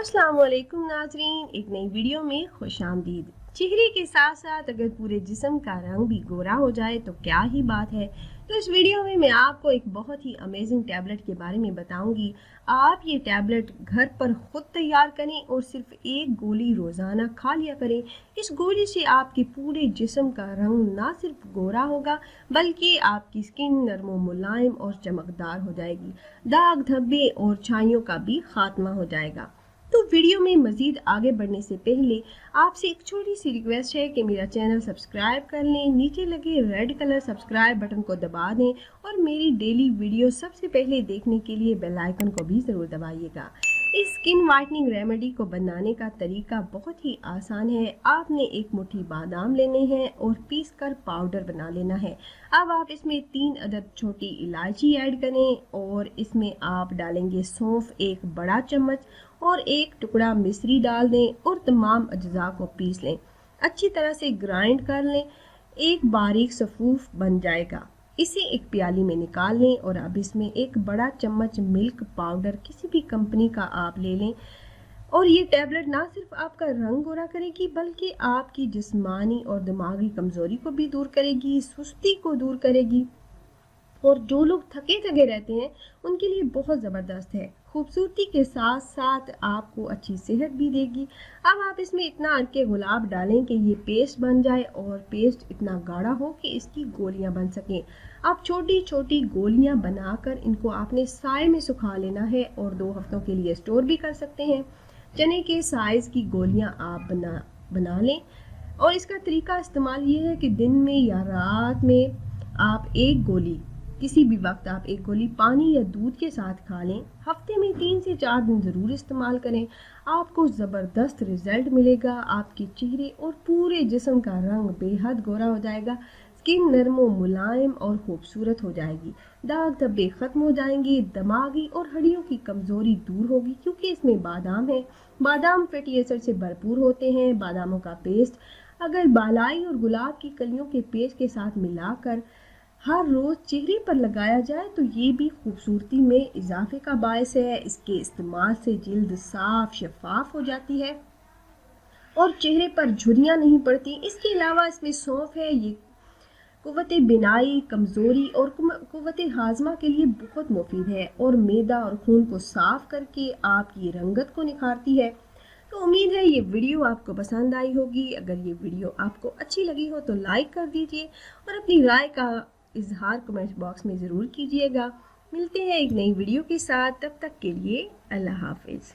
अस्सलाम वालेकुम नाजरीन, एक नई वीडियो में खुश आमदीद। चेहरे के साथ साथ अगर पूरे जिस्म का रंग भी गोरा हो जाए तो क्या ही बात है। तो इस वीडियो में मैं आपको एक बहुत ही अमेजिंग टैबलेट के बारे में बताऊंगी। आप ये टैबलेट घर पर खुद तैयार करें और सिर्फ एक गोली रोज़ाना खा लिया करें। इस गोली से आपके पूरे जिस्म का रंग ना सिर्फ गोरा होगा बल्कि आपकी स्किन नरम मुलायम और चमकदार हो जाएगी। दाग धब्बे और छाइयों का भी खात्मा हो जाएगा। तो वीडियो में मज़ीद आगे बढ़ने से पहले आपसे एक छोटी सी रिक्वेस्ट है कि मेरा चैनल सब्सक्राइब कर लें। नीचे लगे रेड कलर सब्सक्राइब बटन को दबा दें और मेरी डेली वीडियो सबसे पहले देखने के लिए बेल आइकन को भी ज़रूर दबाइएगा। इस स्किन वाइटनिंग रेमेडी को बनाने का तरीका बहुत ही आसान है। आपने एक मुट्ठी बादाम लेने हैं और पीस कर पाउडर बना लेना है। अब आप इसमें 3 अदद छोटी इलायची ऐड करें और इसमें आप डालेंगे सौंफ 1 बड़ा चम्मच और 1 टुकड़ा मिश्री डाल दें और तमाम अज्जा को पीस लें। अच्छी तरह से ग्राइंड कर लें। एक बारीक सफूफ बन जाएगा। इसे एक प्याली में निकाल लें और अब इसमें 1 बड़ा चम्मच मिल्क पाउडर किसी भी कंपनी का आप ले लें। और ये टैबलेट ना सिर्फ आपका रंग गोरा करेगी बल्कि आपकी जिस्मानी और दिमागी कमज़ोरी को भी दूर करेगी, सुस्ती को दूर करेगी और जो लोग थके थके रहते हैं उनके लिए बहुत ज़बरदस्त है। खूबसूरती के साथ साथ आपको अच्छी सेहत भी देगी। अब आप इसमें इतना अर्के गुलाब डालें कि ये पेस्ट बन जाए और पेस्ट इतना गाढ़ा हो कि इसकी गोलियां बन सकें। आप छोटी छोटी गोलियां बनाकर इनको आपने साए में सुखा लेना है और 2 हफ्तों के लिए स्टोर भी कर सकते हैं। चने के साइज़ की गोलियां आप बना लें और इसका तरीका इस्तेमाल ये है कि दिन में या रात में आप एक गोली किसी भी वक्त आप एक गोली पानी या दूध के साथ खा लें। हफ्ते में 3 से 4 दिन ज़रूर इस्तेमाल करें। आपको ज़बरदस्त रिजल्ट मिलेगा। आपके चेहरे और पूरे जिस्म का रंग बेहद गोरा हो जाएगा। स्किन नरम मुलायम और खूबसूरत हो जाएगी। दाग धब्बे ख़त्म हो जाएंगे। दिमागी और हड्डियों की कमज़ोरी दूर होगी क्योंकि इसमें बादाम है। बादाम फैटी एसिड से भरपूर होते हैं। बादामों का पेस्ट अगर बालाई और गुलाब की कलियों के पेस्ट के साथ मिलाकर हर रोज़ चेहरे पर लगाया जाए तो ये भी खूबसूरती में इजाफे का बायस है। इसके इस्तेमाल से जिल्द साफ शफाफ हो जाती है और चेहरे पर झुर्रियाँ नहीं पड़ती। इसके अलावा इसमें सौंफ है। ये कुव्वत बिनाई, कमज़ोरी और कुव्वत हाजमा के लिए बहुत मुफीद है और मैदा और खून को साफ करके आपकी रंगत को निखारती है। तो उम्मीद है ये वीडियो आपको पसंद आई होगी। अगर ये वीडियो आपको अच्छी लगी हो तो लाइक कर दीजिए और अपनी राय का इजहार कमेंट बॉक्स में ज़रूर कीजिएगा। मिलते हैं एक नई वीडियो के साथ, तब तक के लिए अल्लाह हाफिज़।